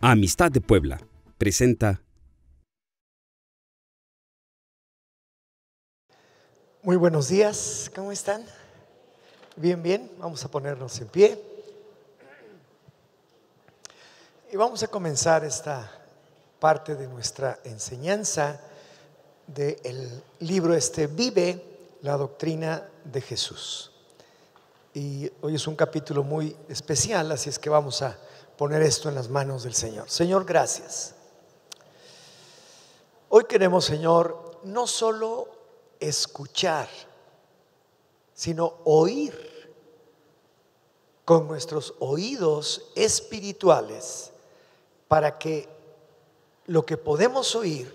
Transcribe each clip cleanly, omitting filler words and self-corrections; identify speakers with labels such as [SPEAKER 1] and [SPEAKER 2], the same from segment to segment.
[SPEAKER 1] Amistad de Puebla presenta.
[SPEAKER 2] Muy buenos días, ¿cómo están? Bien, vamos a ponernos en pie y vamos a comenzar esta parte de nuestra enseñanza del libro Vive la doctrina de Jesús. Y hoy es un capítulo muy especial, así es que vamos a poner esto en las manos del Señor. Señor, gracias. Hoy queremos, Señor, no solo escuchar, sino oír con nuestros oídos espirituales, para que lo que podemos oír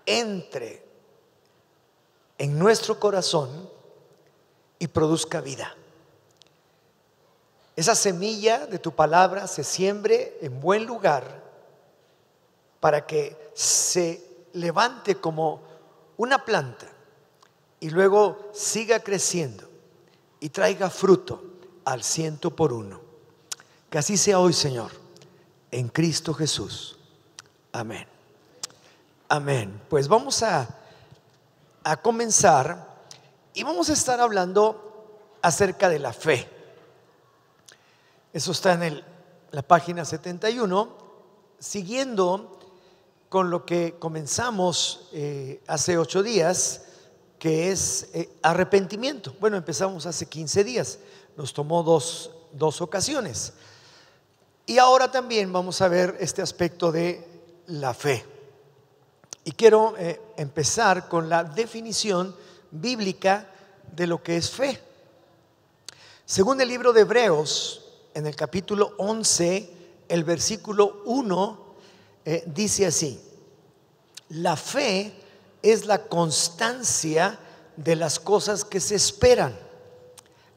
[SPEAKER 2] entre en nuestro corazón y produzca vida. Esa semilla de tu palabra se siembre en buen lugar para que se levante como una planta y luego siga creciendo y traiga fruto al 100%. Que así sea hoy, Señor, en Cristo Jesús. Amén. Amén. Pues vamos a comenzar y vamos a estar hablando acerca de la fe. Eso está en la página 71, siguiendo con lo que comenzamos hace 8 días, que es arrepentimiento. Bueno, empezamos hace 15 días, nos tomó dos ocasiones. Y ahora también vamos a ver este aspecto de la fe. Y quiero empezar con la definición bíblica de lo que es fe. Según el libro de Hebreos, en el capítulo 11, el versículo 1, dice así: la fe es la constancia de las cosas que se esperan,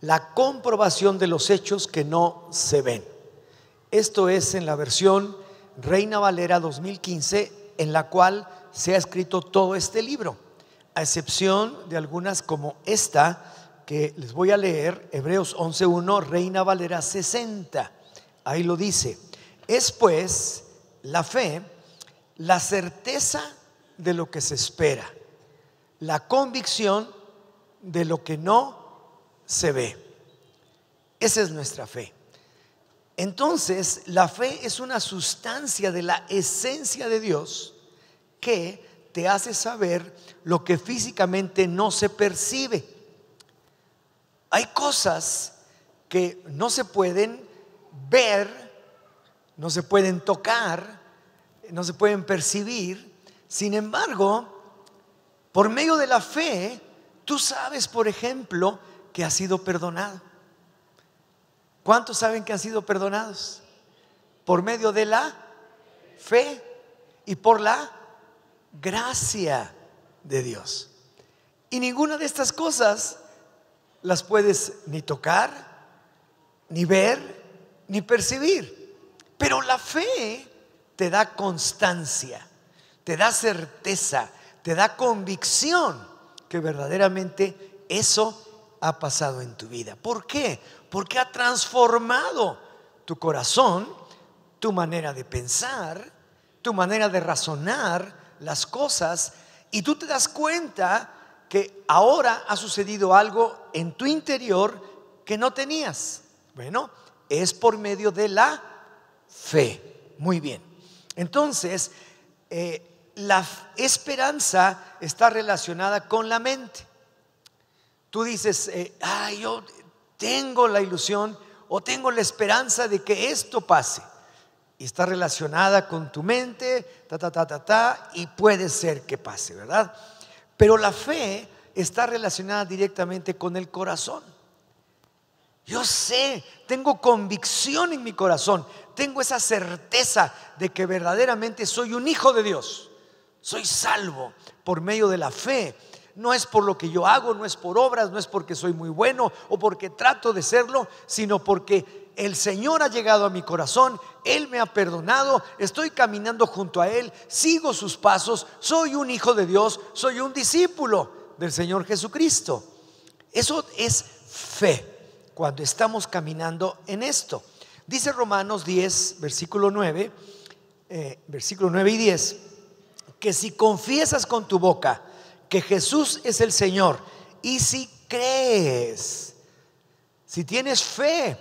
[SPEAKER 2] la comprobación de los hechos que no se ven. Esto es en la versión Reina Valera 2015, en la cual se ha escrito todo este libro, a excepción de algunas como esta que les voy a leer, Hebreos 11:1, Reina Valera 60. Ahí lo dice: es pues la fe la certeza de lo que se espera, la convicción de lo que no se ve. Esa es nuestra fe. Entonces, la fe es una sustancia de la esencia de Dios que te hace saber lo que físicamente no se percibe. Hay cosas que no se pueden ver, no se pueden tocar, no se pueden percibir. Sin embargo, por medio de la fe, tú sabes, por ejemplo, que has sido perdonado. ¿Cuántos saben que han sido perdonados? Por medio de la fe y por la gracia de Dios. Y ninguna de estas cosas las puedes ni tocar, ni ver, ni percibir. Pero la fe te da constancia, te da certeza, te da convicción que verdaderamente eso ha pasado en tu vida. ¿Por qué? Porque ha transformado tu corazón, tu manera de pensar, tu manera de razonar las cosas, y tú te das cuenta que ahora ha sucedido algo en tu interior que no tenías. Bueno, es por medio de la fe. Muy bien. Entonces, la esperanza está relacionada con la mente. Tú dices, yo tengo la ilusión o tengo la esperanza de que esto pase. Y está relacionada con tu mente, y puede ser que pase, ¿verdad? Pero la fe está relacionada directamente con el corazón. Yo sé, tengo convicción en mi corazón, tengo esa certeza de que verdaderamente soy un hijo de Dios. Soy salvo por medio de la fe. No es por lo que yo hago, no es por obras, no es porque soy muy bueno o porque trato de serlo, sino porque el Señor ha llegado a mi corazón, Él me ha perdonado, estoy caminando junto a Él, sigo sus pasos, soy un hijo de Dios, soy un discípulo del Señor Jesucristo. Eso es fe, cuando estamos caminando en esto. Dice Romanos 10, versículo 9, versículos 9 y 10, que si confiesas con tu boca que Jesús es el Señor y si crees, si tienes fe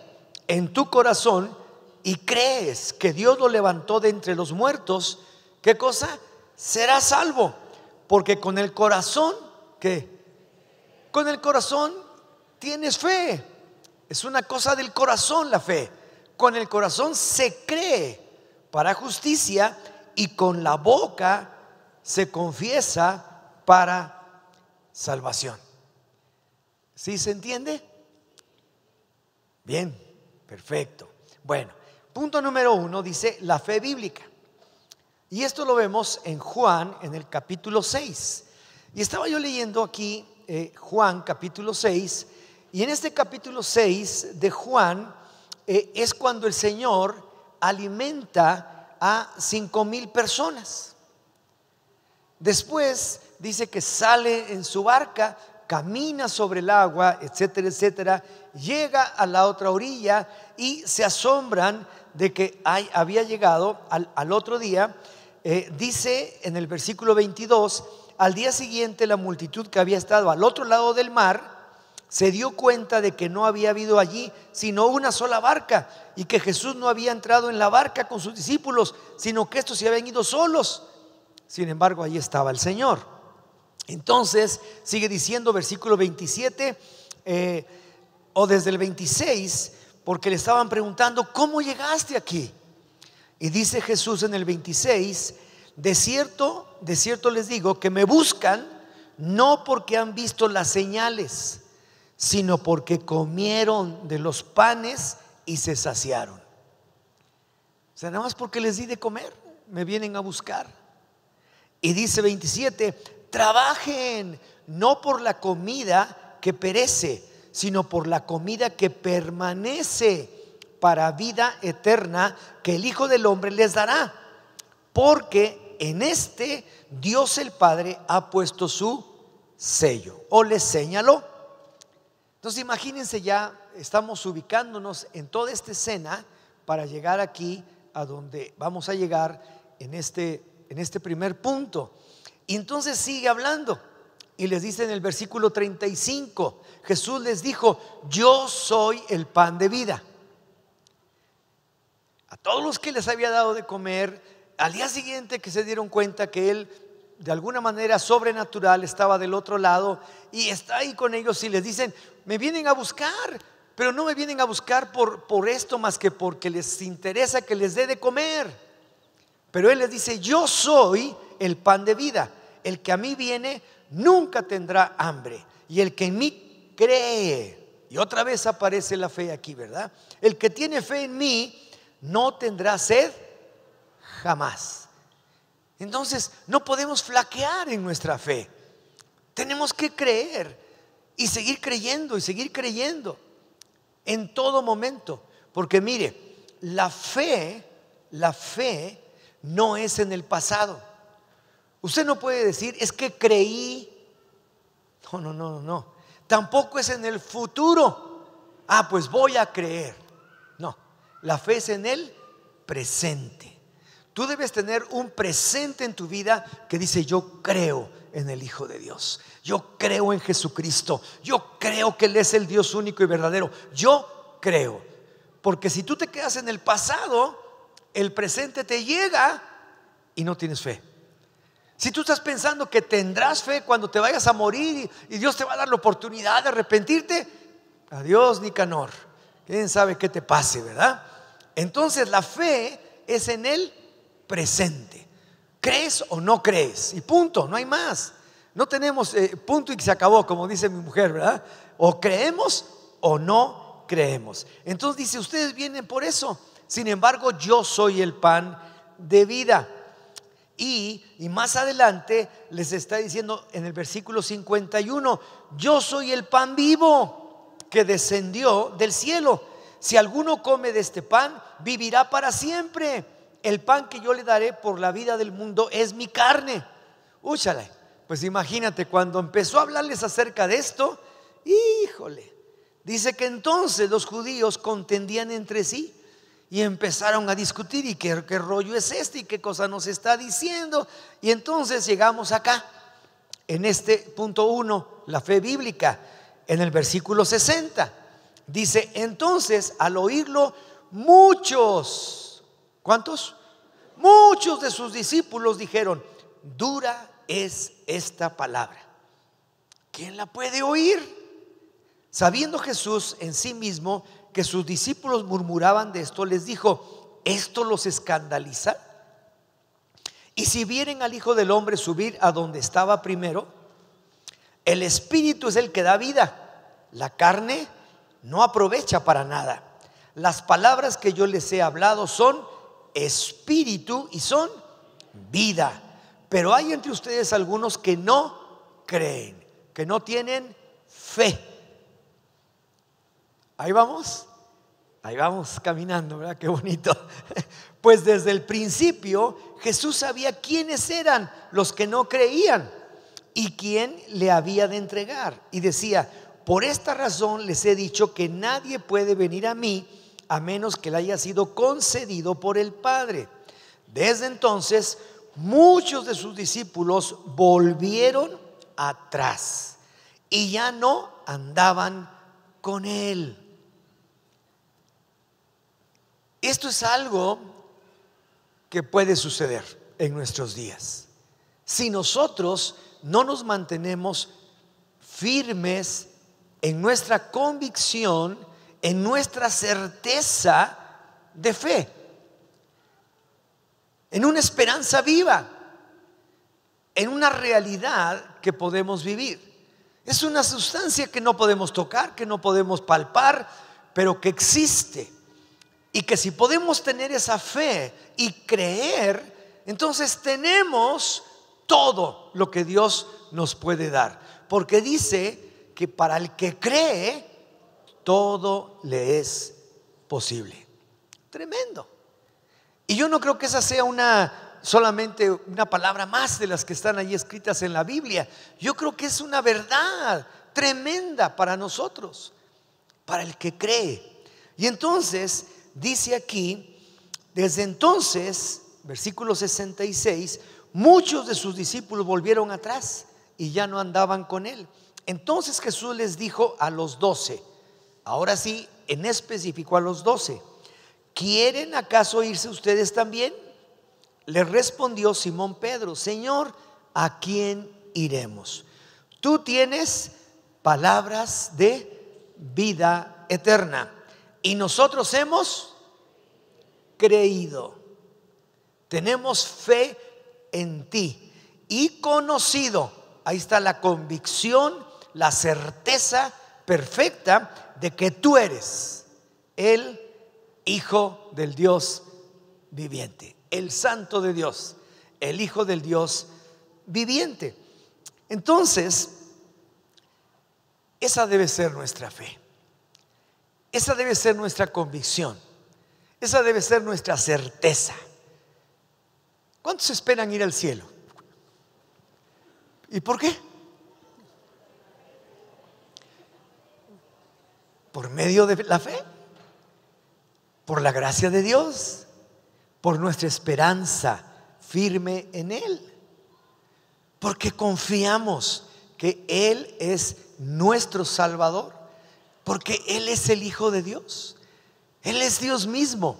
[SPEAKER 2] en tu corazón y crees que Dios lo levantó de entre los muertos, ¿qué cosa? Serás salvo, porque con el corazón, ¿qué? Con el corazón tienes fe. Es una cosa del corazón la fe. Con el corazón se cree para justicia y con la boca se confiesa para salvación. ¿Sí se entiende? Bien, perfecto. Bueno, punto número 1 dice la fe bíblica. Y esto lo vemos en Juan, en el capítulo 6. Y estaba yo leyendo aquí Juan capítulo 6. Y en este capítulo 6 de Juan es cuando el Señor alimenta a 5,000 personas. Después dice que sale en su barca, camina sobre el agua, etcétera, etcétera. Llega a la otra orilla y se asombran de que había llegado al otro día. Dice en el versículo 22, al día siguiente la multitud que había estado al otro lado del mar se dio cuenta de que no había habido allí sino una sola barca y que Jesús no había entrado en la barca con sus discípulos, sino que estos se habían ido solos. Sin embargo, allí estaba el Señor. Entonces sigue diciendo versículo 27 o desde el 26, porque le estaban preguntando: ¿cómo llegaste aquí? Y dice Jesús en el 26: de cierto les digo que me buscan no porque han visto las señales, sino porque comieron de los panes y se saciaron. O sea, nada más porque les di de comer me vienen a buscar. Y dice 27: trabajen no por la comida que perece, sino por la comida que permanece para vida eterna, que el Hijo del Hombre les dará, porque en este Dios el Padre ha puesto su sello o les señaló. Entonces imagínense, ya estamos ubicándonos en toda esta escena para llegar aquí a donde vamos a llegar en este primer punto. Y entonces sigue hablando y les dice en el versículo 35, Jesús les dijo: yo soy el pan de vida. A todos los que les había dado de comer, al día siguiente que se dieron cuenta que Él de alguna manera sobrenatural estaba del otro lado y está ahí con ellos, y les dicen: me vienen a buscar, pero no me vienen a buscar por esto más que porque les interesa que les dé de comer. Pero Él les dice: yo soy el pan de vida, el que a mí viene nunca tendrá hambre, y el que en mí cree, y otra vez aparece la fe aquí, ¿verdad? El que tiene fe en mí no tendrá sed jamás. Entonces no podemos flaquear en nuestra fe. Tenemos que creer y seguir creyendo y seguir creyendo en todo momento, porque mire, la fe no es en el pasado. Usted no puede decir: es que creí. No. Tampoco es en el futuro. Pues voy a creer. No, la fe es en el presente. Tú debes tener un presente en tu vida que dice: yo creo en el Hijo de Dios, yo creo en Jesucristo, yo creo que Él es el Dios único y verdadero. Yo creo. Porque si tú te quedas en el pasado, el presente te llega y no tienes fe. Si tú estás pensando que tendrás fe cuando te vayas a morir y Dios te va a dar la oportunidad de arrepentirte, adiós, Nicanor, quién sabe qué te pase, ¿verdad? Entonces la fe es en el presente. ¿Crees o no crees? Y punto, no hay más. No tenemos punto y se acabó, como dice mi mujer, ¿verdad? O creemos o no creemos. Entonces dice: ustedes vienen por eso. Sin embargo, yo soy el pan de vida. Y más adelante les está diciendo en el versículo 51: yo soy el pan vivo que descendió del cielo. Si alguno come de este pan, vivirá para siempre. El pan que yo le daré por la vida del mundo es mi carne. Úchale. Pues imagínate, cuando empezó a hablarles acerca de esto, híjole, dice que entonces los judíos contendían entre sí Y empezaron a discutir, y qué rollo es este, y qué cosa nos está diciendo. Y entonces llegamos acá, en este punto 1, la fe bíblica, en el versículo 60. Dice: entonces al oírlo muchos, ¿cuántos? Muchos de sus discípulos dijeron: dura es esta palabra, ¿quién la puede oír? Sabiendo Jesús en sí mismo que sus discípulos murmuraban de esto, les dijo: ¿esto los escandaliza? Y si vieren al Hijo del Hombre subir a donde estaba primero, el Espíritu es el que da vida, la carne no aprovecha para nada. Las palabras que yo les he hablado son espíritu y son vida. Pero hay entre ustedes algunos que no creen, que no tienen fe. Ahí vamos caminando, ¿verdad? Qué bonito. Pues desde el principio Jesús sabía quiénes eran los que no creían y quién le había de entregar. Y decía: por esta razón les he dicho que nadie puede venir a mí a menos que le haya sido concedido por el Padre. Desde entonces muchos de sus discípulos volvieron atrás y ya no andaban con él. Esto es algo que puede suceder en nuestros días si nosotros no nos mantenemos firmes en nuestra convicción, en nuestra certeza de fe, en una esperanza viva, en una realidad que podemos vivir. Es una sustancia que no podemos tocar, que no podemos palpar, pero que existe. Y que si podemos tener esa fe y creer, entonces tenemos todo lo que Dios nos puede dar. Porque dice que para el que cree, todo le es posible. Tremendo. Y yo no creo que esa sea solamente una palabra más de las que están ahí escritas en la Biblia. Yo creo que es una verdad tremenda para nosotros, para el que cree. Y entonces dice aquí: desde entonces, versículo 66, muchos de sus discípulos volvieron atrás y ya no andaban con él. Entonces Jesús les dijo a los 12, ahora sí, en específico a los 12: ¿quieren acaso irse ustedes también? Le respondió Simón Pedro: Señor, ¿a quién iremos? Tú tienes palabras de vida eterna y nosotros hemos creído, tenemos fe en ti y conocido. Ahí está la convicción, la certeza perfecta de que tú eres el Hijo del Dios viviente, el Santo de Dios, el Hijo del Dios viviente. Entonces, esa debe ser nuestra fe, esa debe ser nuestra convicción, esa debe ser nuestra certeza. ¿Cuántos esperan ir al cielo? ¿Y por qué? Por medio de la fe, por la gracia de Dios, por nuestra esperanza firme en Él, porque confiamos que Él es nuestro Salvador, porque Él es el Hijo de Dios, Él es Dios mismo,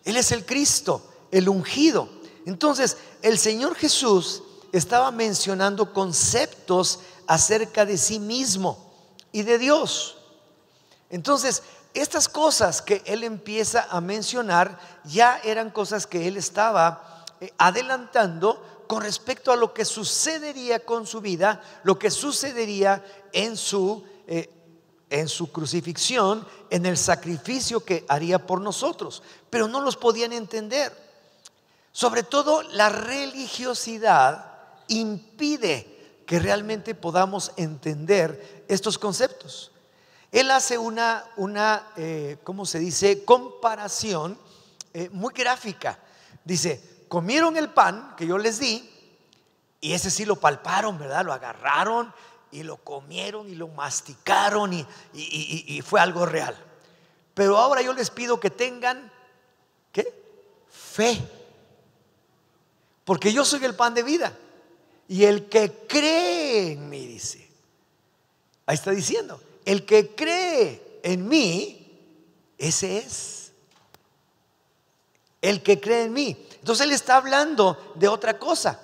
[SPEAKER 2] Él es el Cristo, el ungido. Entonces el Señor Jesús estaba mencionando conceptos acerca de sí mismo y de Dios. Entonces estas cosas que Él empieza a mencionar ya eran cosas que Él estaba adelantando con respecto a lo que sucedería con su vida, lo que sucedería en su crucifixión, en el sacrificio que haría por nosotros. Pero no los podían entender. Sobre todo la religiosidad impide que realmente podamos entender estos conceptos. Él hace ¿cómo se dice? Comparación muy gráfica. Dice: comieron el pan que yo les di, y ese sí lo palparon, ¿verdad? Lo agarraron y lo comieron y lo masticaron y fue algo real. Pero ahora yo les pido que tengan fe. Porque yo soy el pan de vida. Y el que cree en mí, dice. Ahí está diciendo, el que cree en mí, ese es. El que cree en mí. Entonces él está hablando de otra cosa.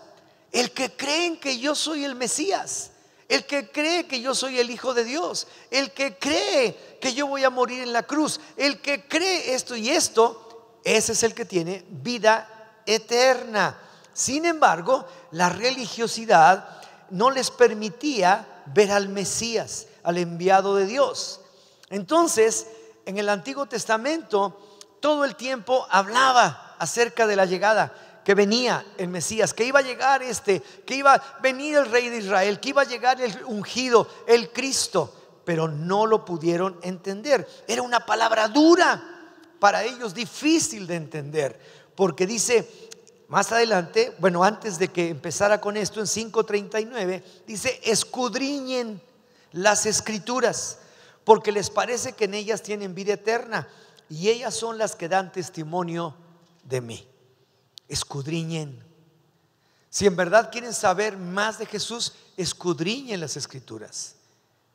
[SPEAKER 2] El que cree en que yo soy el Mesías. El que cree que yo soy el Hijo de Dios. El que cree que yo voy a morir en la cruz. El que cree esto y esto, ese es el que tiene vida eterna. Sin embargo, la religiosidad no les permitía ver al Mesías, al enviado de Dios. Entonces, en el Antiguo Testamento, todo el tiempo hablaba acerca de la llegada, que venía el Mesías, que iba a llegar que iba a venir el Rey de Israel, que iba a llegar el ungido, el Cristo, pero no lo pudieron entender. Era una palabra dura para ellos, difícil de entender, porque dice más adelante, bueno, antes de que empezara con esto, en 5:39, dice: escudriñen las Escrituras, porque les parece que en ellas tienen vida eterna, y ellas son las que dan testimonio de mí. Escudriñen. Si en verdad quieren saber más de Jesús, escudriñen las Escrituras.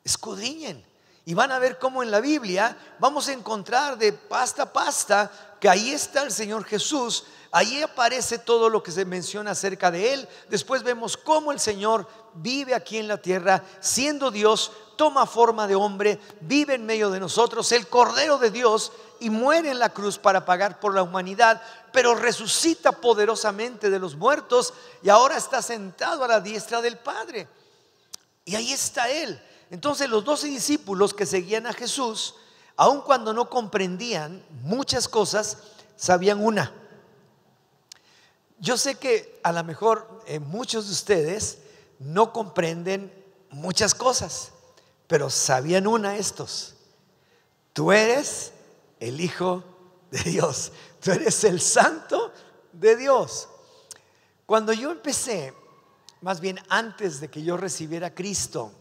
[SPEAKER 2] Escudriñen. Y van a ver cómo en la Biblia vamos a encontrar de pasta a pasta que ahí está el Señor Jesús. Ahí aparece todo lo que se menciona acerca de Él. Después vemos cómo el Señor vive aquí en la tierra, siendo Dios, toma forma de hombre, vive en medio de nosotros, el Cordero de Dios, y muere en la cruz para pagar por la humanidad, pero resucita poderosamente de los muertos y ahora está sentado a la diestra del Padre. Y ahí está Él. Entonces los 12 discípulos que seguían a Jesús, aun cuando no comprendían muchas cosas, sabían una. Yo sé que a lo mejor muchos de ustedes no comprenden muchas cosas, pero sabían una estos: tú eres el Hijo de Dios, tú eres el Santo de Dios. Cuando yo empecé, más bien antes de que yo recibiera a Cristo,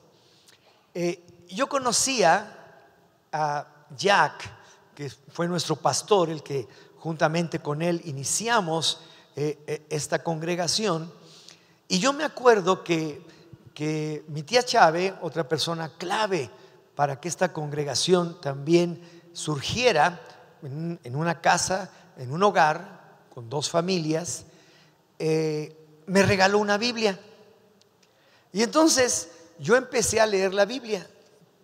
[SPEAKER 2] yo conocía a Jack, que fue nuestro pastor, el que juntamente con él iniciamos esta congregación. Y yo me acuerdo que mi tía Chávez, otra persona clave para que esta congregación también surgiera en una casa, en un hogar con 2 familias, me regaló una Biblia. Y entonces yo empecé a leer la Biblia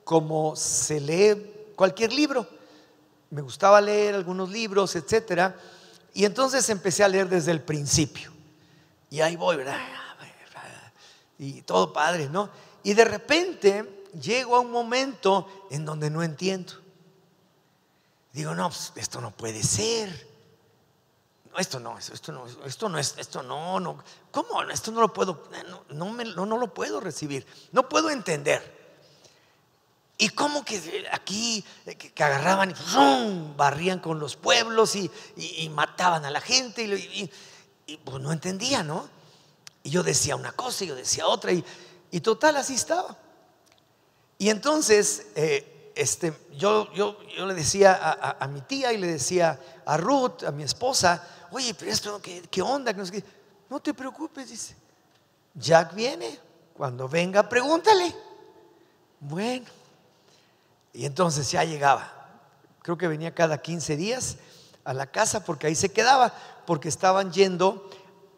[SPEAKER 2] como se lee cualquier libro. Me gustaba leer algunos libros, etcétera. Y entonces empecé a leer desde el principio. Y ahí voy, ¿verdad? Y todo padre, ¿no? Y de repente llego a un momento en donde no entiendo. Digo, no, pues esto no puede ser. Esto no, ¿cómo? Esto no lo puedo, no lo puedo recibir, no puedo entender. Y cómo que aquí que agarraban y ¡rum!, barrían con los pueblos y mataban a la gente y pues no entendía, ¿no? Y yo decía una cosa y yo decía otra y total así estaba. Y entonces yo le decía a mi tía y le decía a Ruth, a mi esposa: oye, pero esto, ¿qué onda? No te preocupes, dice, Jack viene, cuando venga pregúntale. Bueno, y entonces ya llegaba, creo que venía cada 15 días a la casa, porque ahí se quedaba, porque estaban yendo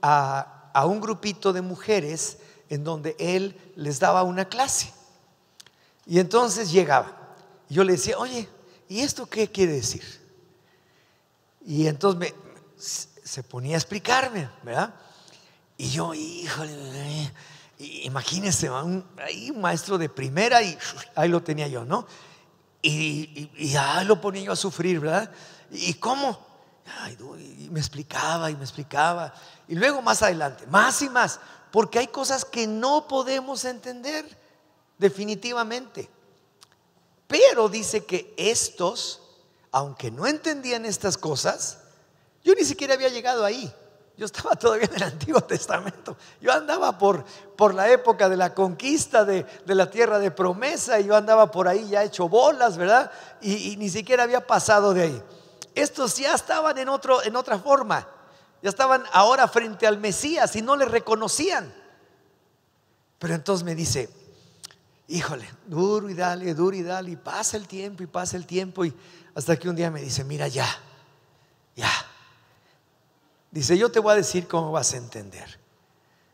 [SPEAKER 2] a un grupito de mujeres en donde él les daba una clase. Y entonces llegaba, y yo le decía: oye, ¿y esto qué quiere decir? Y entonces se ponía a explicarme, ¿verdad? Y yo, híjole, imagínense, un maestro de primera, y ahí lo tenía yo, ¿no? Y ahí lo ponía yo a sufrir, ¿verdad? ¿Y cómo? Y me explicaba. Y luego más adelante, más y más, porque hay cosas que no podemos entender definitivamente. Pero dice que estos, aunque no entendían estas cosas, yo ni siquiera había llegado ahí. Yo estaba todavía en el Antiguo Testamento. Yo andaba por la época de la conquista de la tierra de promesa, y yo andaba por ahí ya hecho bolas, ¿verdad? Y ni siquiera había pasado de ahí. Estos ya estaban en otra forma. Ya estaban ahora frente al Mesías y no le reconocían. Pero entonces me dice, híjole, duro y dale, y pasa el tiempo, y hasta que un día me dice, mira, ya. Dice, yo te voy a decir cómo vas a entender.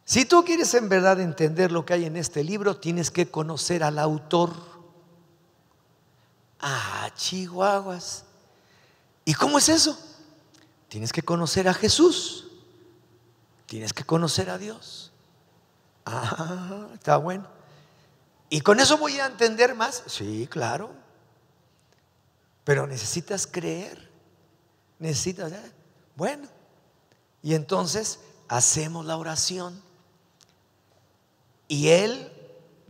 [SPEAKER 2] Si tú quieres en verdad entender lo que hay en este libro, tienes que conocer al autor. Chihuahuas. ¿Y cómo es eso? Tienes que conocer a Jesús. Tienes que conocer a Dios. Está bueno. ¿Y con eso voy a entender más? Sí, claro. Pero necesitas creer. Bueno. Y entonces hacemos la oración. Y él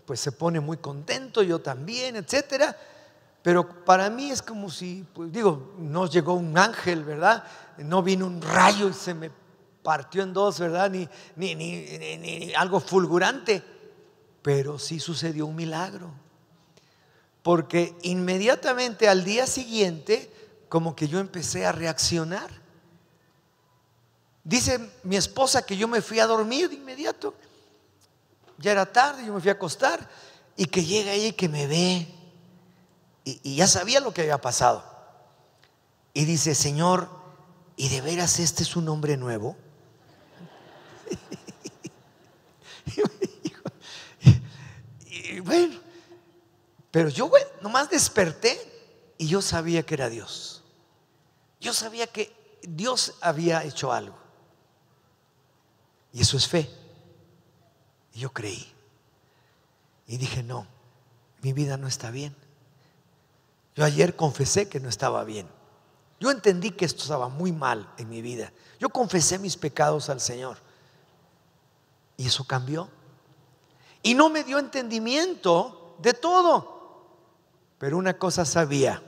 [SPEAKER 2] pues se pone muy contento, yo también, etcétera. Pero para mí es como si, pues digo, no llegó un ángel, ¿verdad? No vino un rayo y se me partió en dos, ¿verdad? Ni algo fulgurante. Pero sí sucedió un milagro. Porque inmediatamente al día siguiente, como que yo empecé a reaccionar. Dice mi esposa que yo me fui a dormir de inmediato. Ya era tarde, yo me fui a acostar. Y que llega ella y que me ve. Y ya sabía lo que había pasado. Y dice, Señor, ¿y de veras este es un hombre nuevo? Y bueno, pero yo nomás desperté y yo sabía que era Dios. Yo sabía que Dios había hecho algo. Y eso es fe. Y yo creí. Y dije, no, mi vida no está bien. Yo ayer confesé que no estaba bien. Yo entendí que esto estaba muy mal en mi vida. Yo confesé mis pecados al Señor. Y eso cambió. Y no me dio entendimiento de todo. Pero una cosa sabía.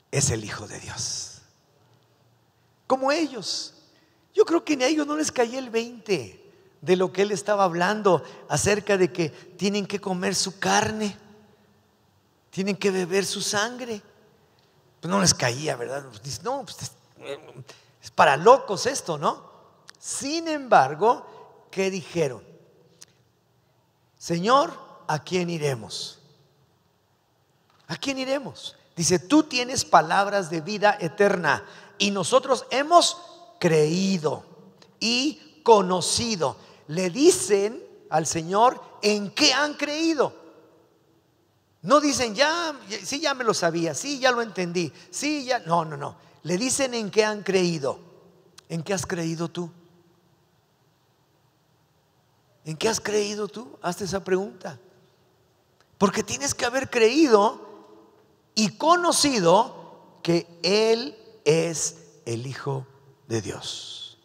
[SPEAKER 2] Es el Hijo de Dios. Como ellos. Yo creo que a ellos no les caía el 20 de lo que él estaba hablando acerca de que tienen que comer su carne. Tienen que beber su sangre. Pues no les caía, ¿verdad? Pues no, pues es para locos esto, ¿no? Sin embargo, ¿qué dijeron? Señor, ¿a quién iremos? ¿A quién iremos? Dice, tú tienes palabras de vida eterna y nosotros hemos creído y conocido. Le dicen al Señor en qué han creído. No dicen, sí, ya me lo sabía, sí, ya lo entendí, sí, ya. No. Le dicen en qué han creído. ¿En qué has creído tú? ¿En qué has creído tú? Hazte esa pregunta. Porque tienes que haber creído y conocido que Él es el Hijo de Dios.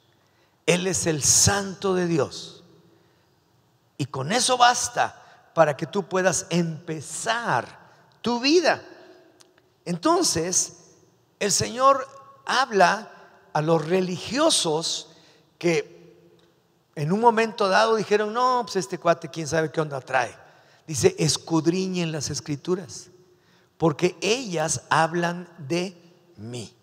[SPEAKER 2] Él es el Santo de Dios. Y con eso basta para que tú puedas empezar tu vida. Entonces, el Señor habla a los religiosos que en un momento dado dijeron, no, pues este cuate quién sabe qué onda trae. Dice, escudriñen las escrituras, porque ellas hablan de mí.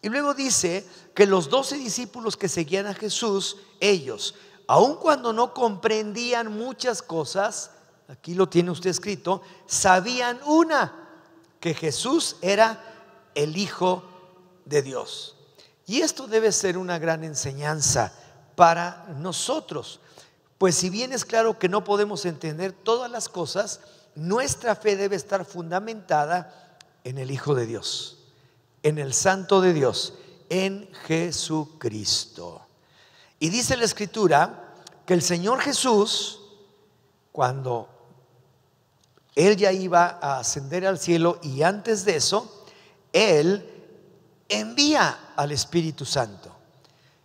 [SPEAKER 2] Y luego dice que los 12 discípulos que seguían a Jesús, ellos, aun cuando no comprendían muchas cosas, aquí lo tiene usted escrito, sabían que Jesús era el Hijo de Dios. Y esto debe ser una gran enseñanza para nosotros, pues si bien es claro que no podemos entender todas las cosas, nuestra fe debe estar fundamentada en el Hijo de Dios, en el Santo de Dios, en Jesucristo. Y dice la Escritura que el Señor Jesús, cuando Él ya iba a ascender al cielo, y antes de eso, Él envía al Espíritu Santo.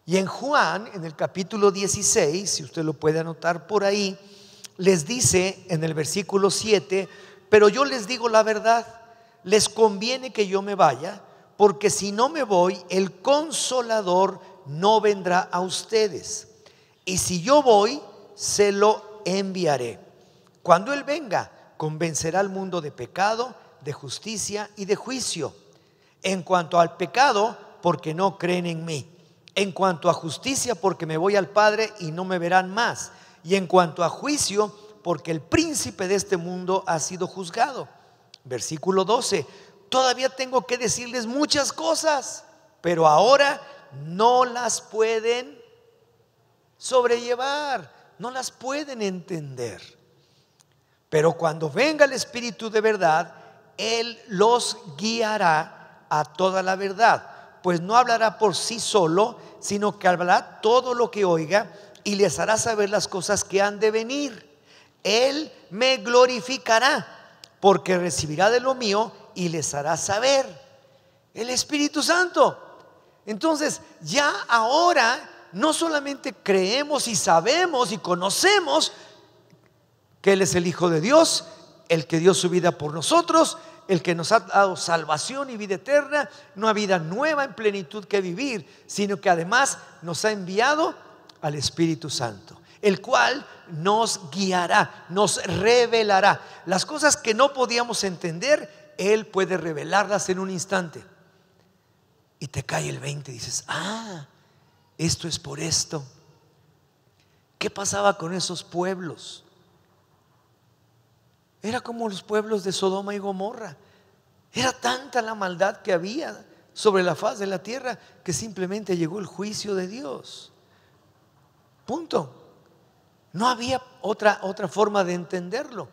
[SPEAKER 2] Y en Juan, en el capítulo 16, si usted lo puede anotar por ahí, les dice en el versículo 7, pero yo les digo la verdad, les conviene que yo me vaya, porque si no me voy, el Consolador no vendrá a ustedes. Y si yo voy, se lo enviaré. Cuando Él venga, convencerá al mundo de pecado, de justicia y de juicio. En cuanto al pecado, porque no creen en mí. En cuanto a justicia, porque me voy al Padre y no me verán más. Y en cuanto a juicio, porque el príncipe de este mundo ha sido juzgado. Versículo 12. Todavía tengo que decirles muchas cosas, pero ahora no las pueden sobrellevar, no las pueden entender. Pero cuando venga el Espíritu de verdad, Él los guiará a toda la verdad, pues no hablará por sí solo, sino que hablará todo lo que oiga y les hará saber las cosas que han de venir. Él me glorificará, porque recibirá de lo mío y les hará saber. El Espíritu Santo. Entonces, ya ahora no solamente creemos y sabemos y conocemos que Él es el Hijo de Dios, el que dio su vida por nosotros, el que nos ha dado salvación y vida eterna, una vida nueva en plenitud que vivir, sino que además nos ha enviado al Espíritu Santo, el cual nos guiará, nos revelará las cosas que no podíamos entender. Él puede revelarlas en un instante y te cae el 20 y dices: esto es por esto. ¿Qué pasaba con esos pueblos? Era como los pueblos de Sodoma y Gomorra. Era tanta la maldad que había sobre la faz de la tierra que simplemente llegó el juicio de Dios. Punto. No había otra forma de entenderlo,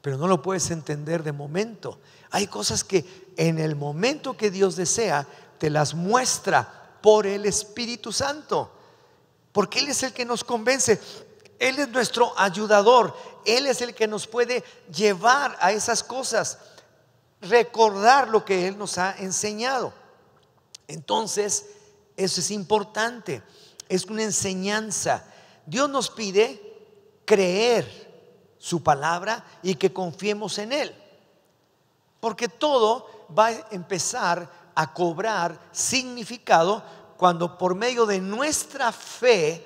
[SPEAKER 2] pero no lo puedes entender de momento. Hay cosas que en el momento que Dios desea te las muestra por el Espíritu Santo, porque Él es el que nos convence. Él es nuestro ayudador. Él es el que nos puede llevar a esas cosas, recordar lo que Él nos ha enseñado. Entonces, eso es importante. Es una enseñanza. Dios nos pide creer su palabra y que confiemos en Él, porque todo va a empezar a cobrar significado cuando, por medio de nuestra fe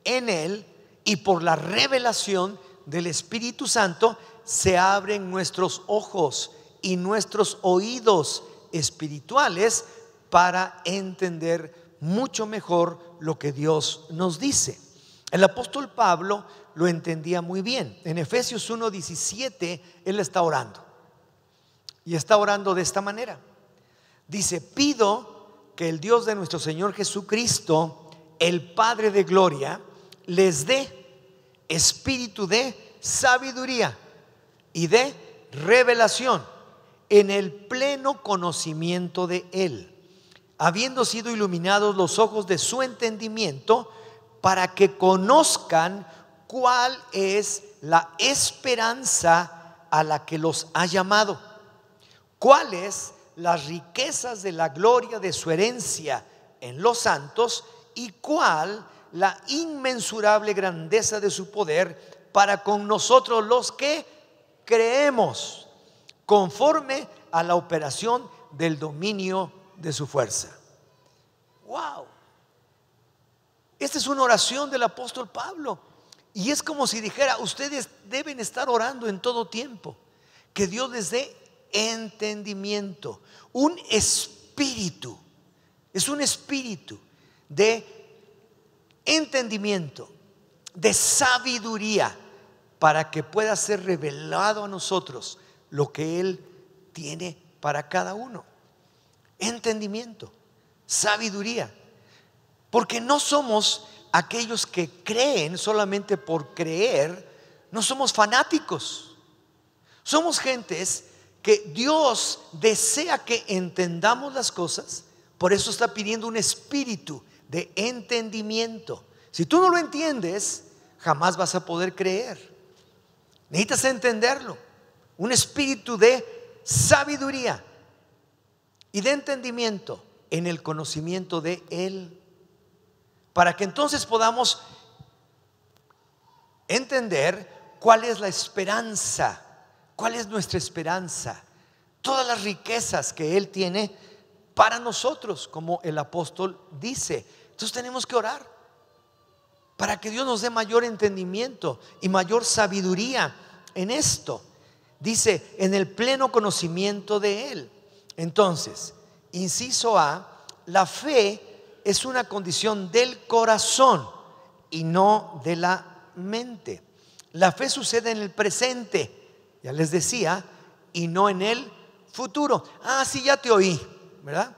[SPEAKER 2] en Él y por la revelación del Espíritu Santo, se abren nuestros ojos y nuestros oídos espirituales para entender mucho mejor lo que Dios nos dice. El apóstol Pablo lo entendía muy bien. En Efesios 1:17 él está orando, y está orando de esta manera. Dice: pido que el Dios de nuestro Señor Jesucristo, el Padre de gloria, les dé espíritu de sabiduría y de revelación en el pleno conocimiento de Él, habiendo sido iluminados los ojos de su entendimiento, para que conozcan cuál es la esperanza a la que los ha llamado, cuáles las riquezas de la gloria de su herencia en los santos, y cuál la inmensurable grandeza de su poder para con nosotros los que creemos, conforme a la operación del dominio de su fuerza. Wow. Esta es una oración del apóstol Pablo, y es como si dijera: ustedes deben estar orando en todo tiempo, que Dios les dé entendimiento, un espíritu. Es un espíritu de entendimiento, de sabiduría, para que pueda ser revelado a nosotros lo que Él tiene para cada uno. Entendimiento, sabiduría, porque no somos aquellos que creen solamente por creer. No somos fanáticos. Somos gentes que Dios desea que entendamos las cosas. Por eso está pidiendo un espíritu de entendimiento. Si tú no lo entiendes, jamás vas a poder creer. Necesitas entenderlo. Un espíritu de sabiduría y de entendimiento en el conocimiento de Él, para que entonces podamos entender cuál es la esperanza, cuál es nuestra esperanza, todas las riquezas que Él tiene para nosotros, como el apóstol dice. Entonces tenemos que orar para que Dios nos dé mayor entendimiento y mayor sabiduría en esto. Dice: en el pleno conocimiento de Él. Entonces, inciso A, la fe es una condición del corazón y no de la mente. La fe sucede en el presente, ya les decía, y no en el futuro. Sí, ya te oí, ¿verdad?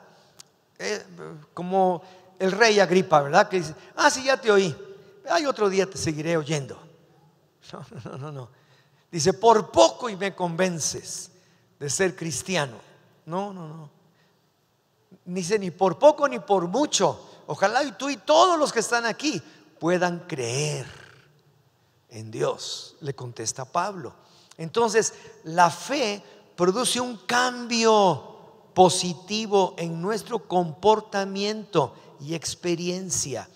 [SPEAKER 2] Como el rey Agripa, ¿verdad? Que dice, sí, ya te oí, otro día te seguiré oyendo. No. Dice, por poco y me convences de ser cristiano. No. Dice, ni por poco ni por mucho. Ojalá y tú y todos los que están aquí puedan creer en Dios, le contesta Pablo. Entonces, la fe produce un cambio positivo en nuestro comportamiento y experiencia.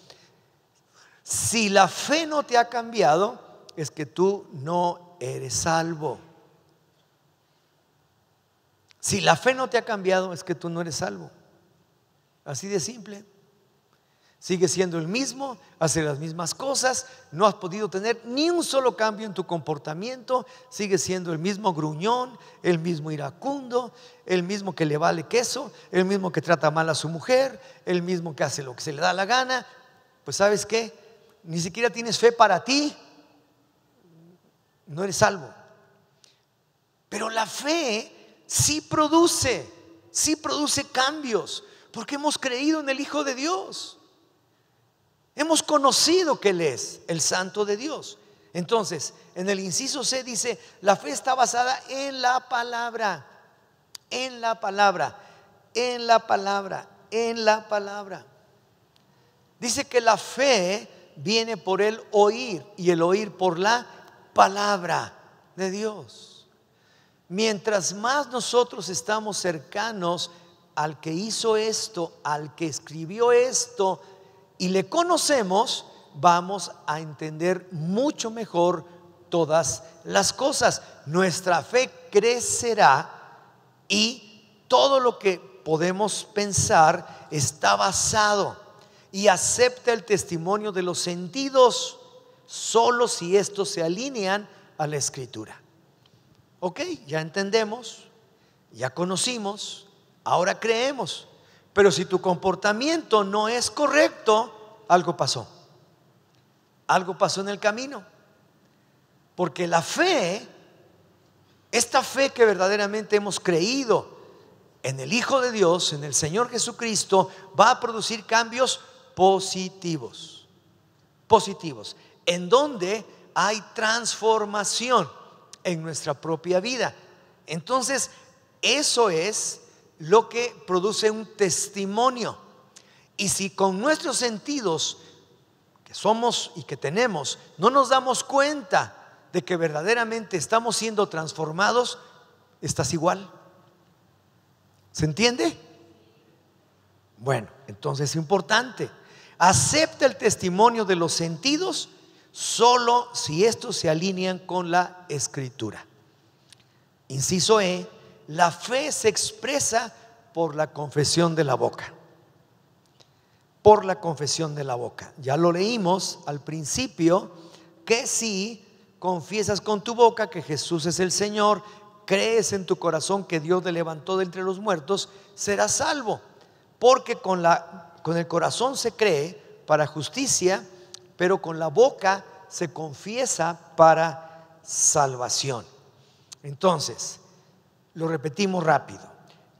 [SPEAKER 2] Si la fe no te ha cambiado, es que tú no eres salvo. Si la fe no te ha cambiado, es que tú no eres salvo. Así de simple. Sigues siendo el mismo, haces las mismas cosas, no has podido tener ni un solo cambio en tu comportamiento, sigues siendo el mismo gruñón, el mismo iracundo, el mismo que le vale queso, el mismo que trata mal a su mujer, el mismo que hace lo que se le da la gana. Pues ¿sabes qué? Ni siquiera tienes fe para ti, no eres salvo. Pero la fe sí produce cambios, porque hemos creído en el Hijo de Dios. Hemos conocido que Él es el Santo de Dios. Entonces, en el inciso C dice, la fe está basada en la palabra, en la palabra, en la palabra, en la palabra. Dice que la fe viene por el oír y el oír por la palabra de Dios. Mientras más nosotros estamos cercanos al que hizo esto, al que escribió esto, y le conocemos, vamos a entender mucho mejor todas las cosas. Nuestra fe crecerá y todo lo que podemos pensar está basado y acepta el testimonio de los sentidos solo si estos se alinean a la Escritura. Ok, ya entendemos, ya conocimos, ahora creemos. Pero si tu comportamiento no es correcto, algo pasó en el camino. Porque la fe, esta fe que verdaderamente hemos creído en el Hijo de Dios, en el Señor Jesucristo, va a producir cambios positivos, en donde hay transformación en nuestra propia vida. Entonces, eso es lo que produce un testimonio. Y si con nuestros sentidos que somos y que tenemos no nos damos cuenta de que verdaderamente estamos siendo transformados, estás igual. ¿Se entiende? Bueno, entonces es importante. Acepta el testimonio de los sentidos solo si estos se alinean con la Escritura. Inciso E. La fe se expresa por la confesión de la boca. Por la confesión de la boca. Ya lo leímos al principio, que si confiesas con tu boca que Jesús es el Señor, crees en tu corazón que Dios le levantó de entre los muertos, serás salvo. Porque con el corazón se cree para justicia, pero con la boca se confiesa para salvación. Entonces, lo repetimos rápido.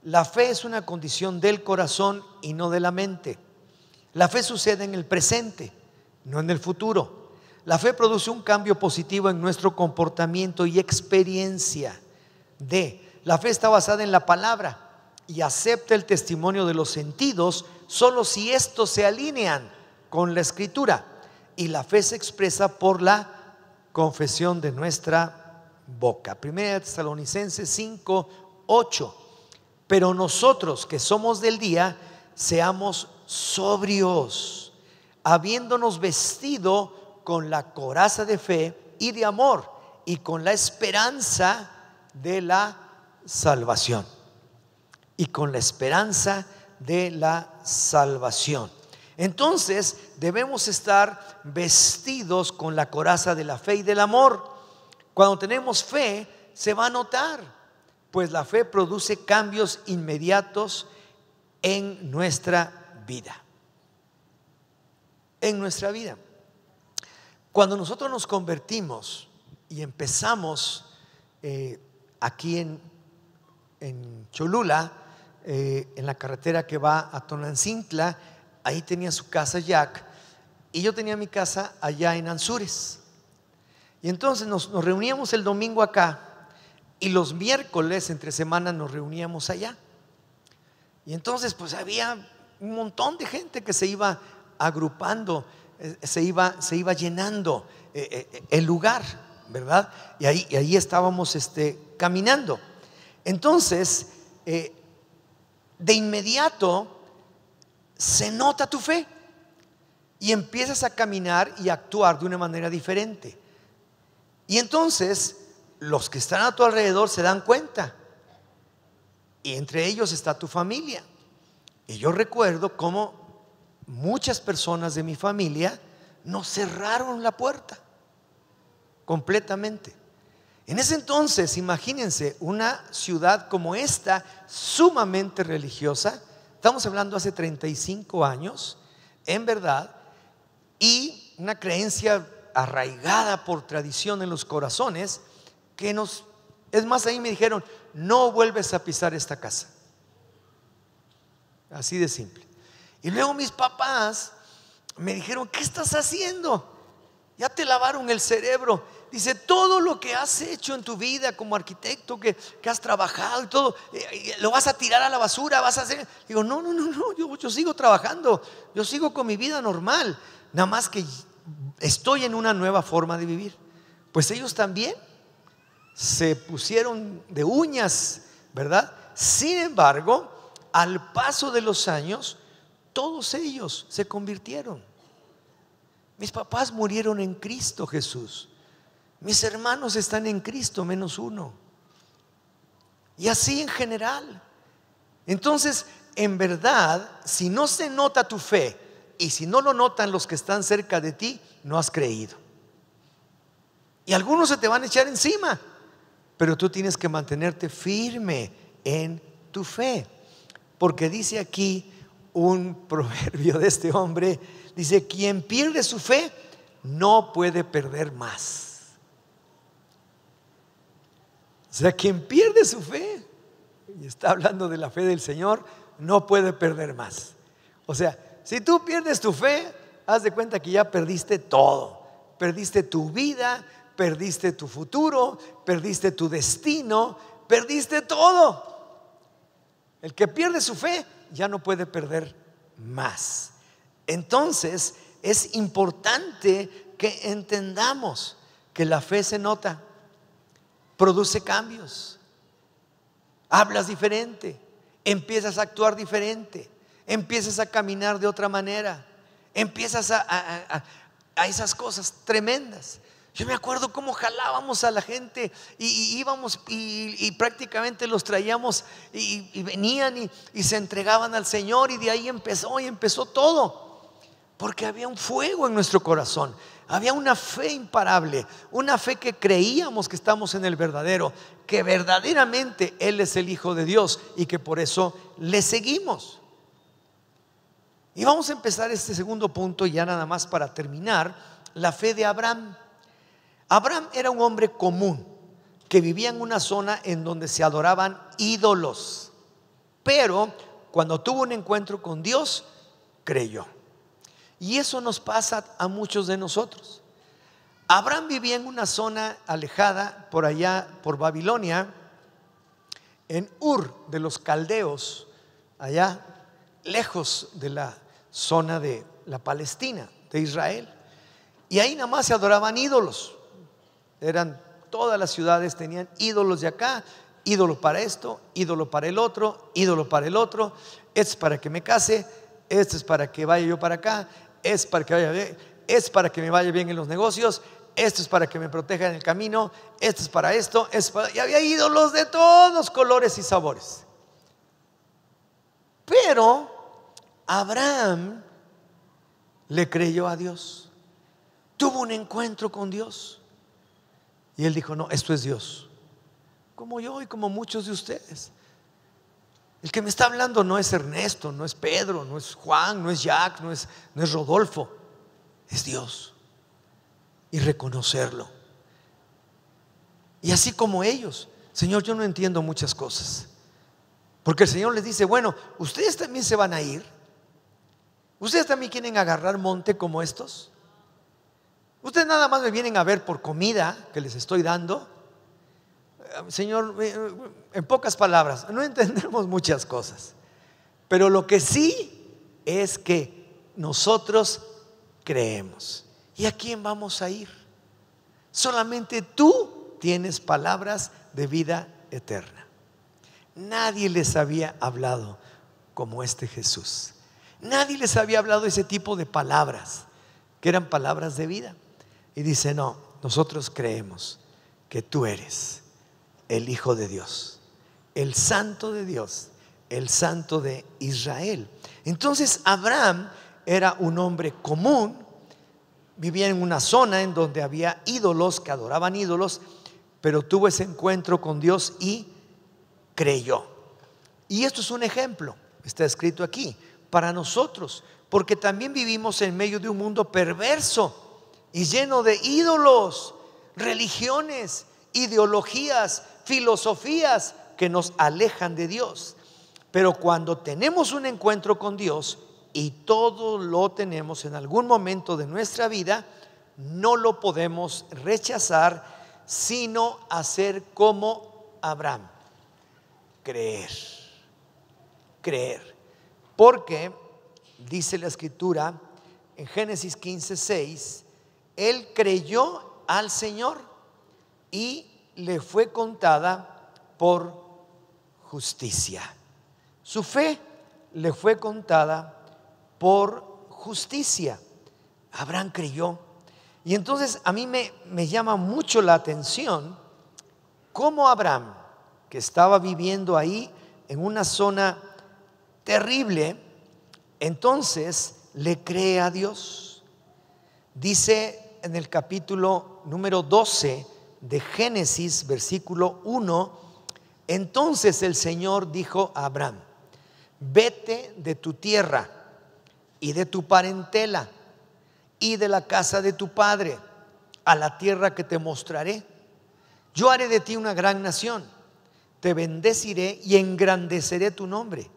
[SPEAKER 2] La fe es una condición del corazón y no de la mente. La fe sucede en el presente, no en el futuro. La fe produce un cambio positivo en nuestro comportamiento y experiencia. La fe está basada en la palabra y acepta el testimonio de los sentidos solo si estos se alinean con la Escritura. Y la fe se expresa por la confesión de nuestra boca. 1 Tesalonicenses 5:8. Pero nosotros que somos del día, seamos sobrios, habiéndonos vestido con la coraza de fe y de amor y con la esperanza de la salvación. Y con la esperanza de la salvación. Entonces debemos estar vestidos con la coraza de la fe y del amor. Cuando tenemos fe, se va a notar, pues la fe produce cambios inmediatos en nuestra vida. En nuestra vida. Cuando nosotros nos convertimos y empezamos aquí en Cholula, en la carretera que va a Tonancintla, ahí tenía su casa Jack, y yo tenía mi casa allá en Anzures. Y entonces nos reuníamos el domingo acá, y los miércoles entre semana nos reuníamos allá. Y entonces pues había un montón de gente que se iba agrupando, se iba llenando el lugar, ¿verdad? Y ahí estábamos caminando. Entonces, de inmediato se nota tu fe y empiezas a caminar y a actuar de una manera diferente. Y entonces los que están a tu alrededor se dan cuenta, y entre ellos está tu familia. Y yo recuerdo cómo muchas personas de mi familia nos cerraron la puerta completamente. En ese entonces, imagínense, una ciudad como esta, sumamente religiosa, estamos hablando hace 35 años, en verdad, y una creencia arraigada por tradición en los corazones, es más, ahí me dijeron: no vuelves a pisar esta casa. Así de simple. Y luego mis papás me dijeron: ¿qué estás haciendo? Ya te lavaron el cerebro. Dice: todo lo que has hecho en tu vida como arquitecto, que has trabajado y todo, lo vas a tirar a la basura, vas a hacer. Digo: no, yo sigo trabajando, yo sigo con mi vida normal, nada más que estoy en una nueva forma de vivir. Pues ellos también se pusieron de uñas, ¿verdad? Sin embargo, al paso de los años, todos ellos se convirtieron. Mis papás murieron en Cristo Jesús. Mis hermanos están en Cristo menos uno. Y así en general. Entonces, en verdad, si no se nota tu fe y si no lo notan los que están cerca de ti, no has creído. Y algunos se te van a echar encima, pero tú tienes que mantenerte firme en tu fe. Porque dice aquí un proverbio de este hombre, dice: quien pierde su fe no puede perder más. O sea, quien pierde su fe, y está hablando de la fe del Señor, no puede perder más. O sea, si tú pierdes tu fe, haz de cuenta que ya perdiste todo. Perdiste tu vida, perdiste tu futuro, perdiste tu destino, perdiste todo. El que pierde su fe ya no puede perder más. Entonces es importante que entendamos que la fe se nota, produce cambios, hablas diferente, empiezas a actuar diferente, empiezas a caminar de otra manera, empiezas a esas cosas tremendas. Yo me acuerdo cómo jalábamos a la gente y íbamos y prácticamente los traíamos y venían y se entregaban al Señor, y de ahí empezó todo, porque había un fuego en nuestro corazón, había una fe imparable, una fe que creíamos que estamos en el verdadero, que verdaderamente Él es el Hijo de Dios y que por eso le seguimos. Y vamos a empezar este segundo punto ya nada más para terminar: la fe de Abraham. Abraham era un hombre común que vivía en una zona en donde se adoraban ídolos, pero cuando tuvo un encuentro con Dios, creyó. Y eso nos pasa a muchos de nosotros. Abraham vivía en una zona alejada por allá, por Babilonia, en Ur de los caldeos, allá lejos de la zona de la Palestina, de Israel. Y ahí nada más se adoraban ídolos. Todas las ciudades tenían ídolos de acá, ídolo para esto, ídolo para el otro, ídolo para el otro. Este es para que me case, este es para que vaya yo para acá, es para que vaya bien, es para que me vaya bien en los negocios, esto es para que me proteja en el camino, esto es para esto, y había ídolos de todos colores y sabores. Pero Abraham le creyó a Dios, tuvo un encuentro con Dios. Y él dijo: no, esto es Dios. Como yo y como muchos de ustedes. El que me está hablando no es Ernesto, no es Pedro, no es Juan, no es Jack, no es Rodolfo, es Dios. Y reconocerlo. Y así como ellos, Señor, yo no entiendo muchas cosas. Porque el Señor les dice, bueno, ustedes también se van a ir. Ustedes también quieren agarrar monte como estos. Ustedes nada más me vienen a ver por comida que les estoy dando. Señor, en pocas palabras, no entendemos muchas cosas, pero lo que sí es que nosotros creemos. ¿Y a quién vamos a ir? Solamente tú tienes palabras de vida eterna. Nadie les había hablado como este Jesús. Nadie les había hablado ese tipo de palabras, que eran palabras de vida. Y dice, no, nosotros creemos que tú eres el Hijo de Dios, el Santo de Dios, el Santo de Israel. Entonces Abraham era un hombre común, vivía en una zona en donde había ídolos que adoraban ídolos, pero tuvo ese encuentro con Dios y creyó. Y esto es un ejemplo, está escrito aquí, para nosotros, porque también vivimos en medio de un mundo perverso y lleno de ídolos, religiones, ideologías, filosofías que nos alejan de Dios. Pero cuando tenemos un encuentro con Dios, y todo lo tenemos en algún momento de nuestra vida, no lo podemos rechazar, sino hacer como Abraham, creer. Porque dice la Escritura en Génesis 15:6, él creyó al Señor y le fue contada por justicia. Su fe le fue contada por justicia. Abraham creyó. Y entonces a mí me llama mucho la atención cómo Abraham, que estaba viviendo ahí en una zona terrible, entonces le cree a Dios. Dice en el capítulo número 12 de Génesis, versículo 1, entonces el Señor dijo a Abraham, vete de tu tierra y de tu parentela y de la casa de tu padre a la tierra que te mostraré. Yo haré de ti una gran nación, te bendeciré y engrandeceré tu nombre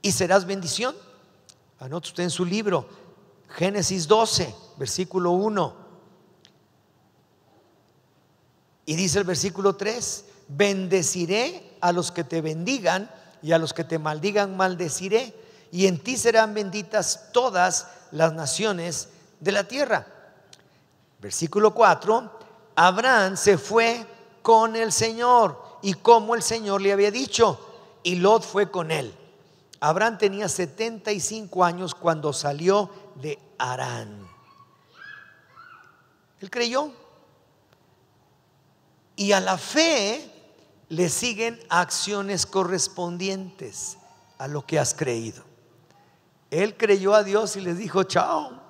[SPEAKER 2] y serás bendición. Anote usted en su libro Génesis 12, versículo 1. Y dice el versículo 3, bendeciré a los que te bendigan y a los que te maldigan maldeciré, y en ti serán benditas todas las naciones de la tierra. Versículo 4, Abraham se fue con el Señor y como el Señor le había dicho, y Lot fue con él. Abraham tenía 75 años cuando salió de Harán. Él creyó. Y a la fe le siguen acciones correspondientes a lo que has creído. Él creyó a Dios y les dijo, chao,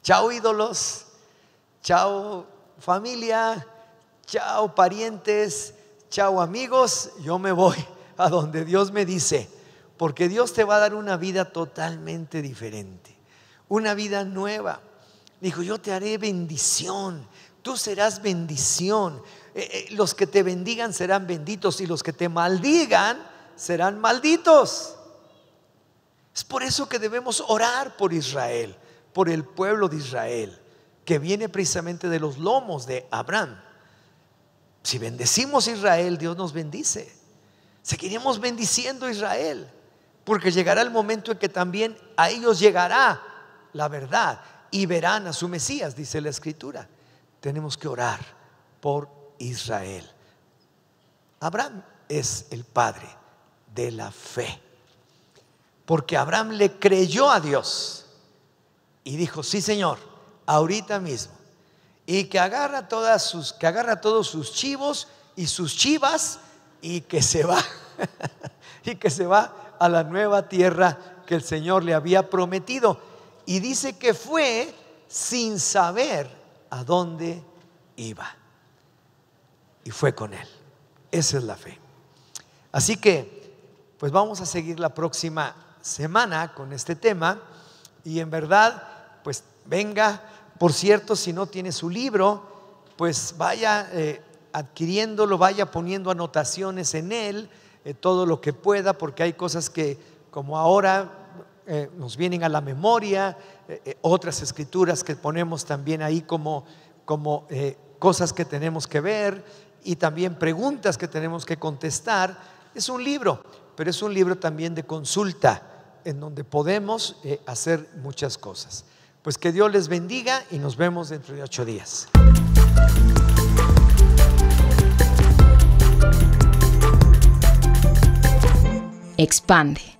[SPEAKER 2] chao ídolos, chao familia, chao parientes, chao amigos, yo me voy a donde Dios me dice, porque Dios te va a dar una vida totalmente diferente, una vida nueva. Dijo, yo te haré bendición, tú serás bendición. Los que te bendigan serán benditos y los que te maldigan serán malditos. Es por eso que debemos orar por Israel, por el pueblo de Israel, que viene precisamente de los lomos de Abraham. Si bendecimos a Israel, Dios nos bendice. Seguiremos bendiciendo a Israel, porque llegará el momento en que también a ellos llegará la verdad y verán a su Mesías, dice la Escritura. Tenemos que orar por Israel. Abraham es el padre de la fe, porque Abraham le creyó a Dios y dijo, sí Señor, ahorita mismo, y que agarra todos sus chivos y sus chivas y que se va y que se va a la nueva tierra que el Señor le había prometido. Y dice que fue sin saber a dónde iba, y fue con él. Esa es la fe. Así que pues vamos a seguir la próxima semana con este tema. Y en verdad, pues venga. Por cierto, si no tiene su libro, pues vaya adquiriéndolo, vaya poniendo anotaciones en él, todo lo que pueda, porque hay cosas que como ahora nos vienen a la memoria, otras escrituras que ponemos también ahí como cosas que tenemos que ver, y también preguntas que tenemos que contestar. Es un libro, pero es un libro también de consulta, en donde podemos hacer muchas cosas. Pues que Dios les bendiga y nos vemos dentro de 8 días.
[SPEAKER 3] Expande.